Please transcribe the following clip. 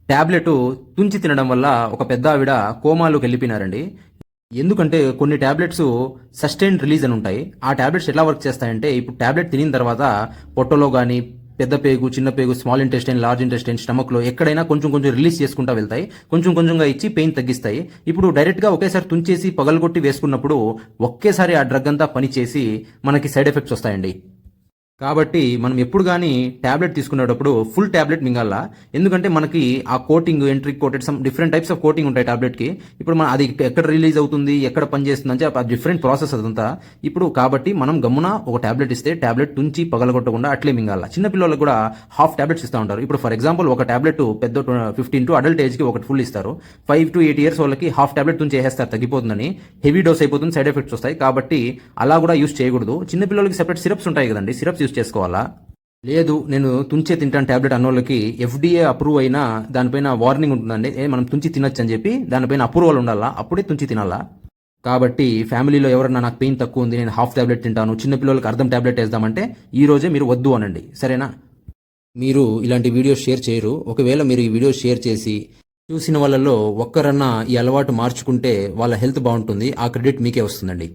Tablet తుంచి తినడం వల్ల ఒక పెద్ద ఆవిడ కోమాలోకి వెళ్ళిపోయినారండి. ఎందుకంటే కొన్ని టాబ్లెట్స్ సస్టైన్ రిలీజ్ అని ఉంటాయి. ఆ టాబ్లెట్స్ ఎలా వర్క్ చేస్తాయంటే, ఇప్పుడు టాబ్లెట్ తినిన తర్వాత పొట్టలో కానీ పెద్ద పేగు, చిన్న పేగు, స్మాల్ ఇంటెస్టైన్, లార్జ్ ఇంటెస్టైన్, స్టమక్లో ఎక్కడైనా కొంచెం కొంచెం రిలీజ్ చేసుకుంటా వెళ్తాయి. కొంచెం కొంచెంగా ఇచ్చి పెయిన్ తగ్గిస్తాయి. ఇప్పుడు డైరెక్ట్గా ఒకేసారి తుంచేసి పగలగొట్టి వేసుకున్నప్పుడు ఒకేసారి ఆ డ్రగ్ అంతా పనిచేసి మనకి సైడ్ ఎఫెక్ట్స్ వస్తాయండి. కాబట్టి మనం ఎప్పుడు కానీ టాబ్లెట్ తీసుకునేటప్పుడు ఫుల్ టాబ్లెట్ మింగాల. ఎందుకంటే మనకి ఆ coating, enteric coated, some different types of coating ఉంటాయి టాబ్లెట్కి. ఇప్పుడు మన అది ఎక్కడ రిలీజ్ అవుతుంది, ఎక్కడ పనిచేస్తుంది అంటే ఆ డిఫరెంట్ ప్రాసెస్ అదంతా. ఇప్పుడు కాబట్టి మనం గమ్మున ఒక టాబ్లెట్ ఇస్తే టాబ్లెట్ తుంచి పగలగొట్టకుండా అట్లే మింగాల. చిన్నపిల్లలకు కూడా హాఫ్ టాబ్లెట్స్ ఇస్తూ ఉంటారు. ఇప్పుడు ఫర్ ఎగ్జాంపుల్ ఒక టాబ్లెట్ పెద్ద 15 టు అడల్ట్ ఏజ్కి ఒకటి ఫుల్ ఇస్తారు. 5 to 8 years వాళ్ళకి హాఫ్ టాబ్లెట్ తుంచి వేసేస్తారు, తగ్గిపోతుందని. హెవీ డోస్ అయిపోతుంది, సైడ్ ఎఫెక్ట్స్ వస్తాయి. కాబట్టి అలా కూడా యూస్ చేయకూడదు. చిన్నపిల్లలకి సెపరేట్ సిరప్స్ ఉంటాయి కదండి, సిరప్స్ యూస్ చేసుకోవాలా. లేదు నేను తుంచే తింటాను టాబ్లెట్ అన్నోళ్ళకి FDA అప్రూవ్ అయినా దానిపైన వార్నింగ్ ఉంటుందండి. మనం తుంచి తినొచ్చు అని చెప్పి దానిపైన అప్రూవల్ ఉండాలా, అప్పుడే తుంచి తినాలా. కాబట్టి ఫ్యామిలీలో ఎవరన్నా నాకు పెయిన్ తక్కువ ఉంది, నేను హాఫ్ టాబ్లెట్ తింటాను, చిన్నపిల్లలకి అర్ధం టాబ్లెట్ వేద్దామంటే ఈ రోజే మీరు వద్దు అనండి, సరేనా. మీరు ఇలాంటి వీడియోస్ షేర్ చేయరు. ఒకవేళ మీరు ఈ వీడియో షేర్ చేసి చూసిన వాళ్ళలో ఒక్కరన్నా ఈ అలవాటు మార్చుకుంటే వాళ్ళ హెల్త్ బాగుంటుంది. ఆ క్రెడిట్ మీకే వస్తుందండి.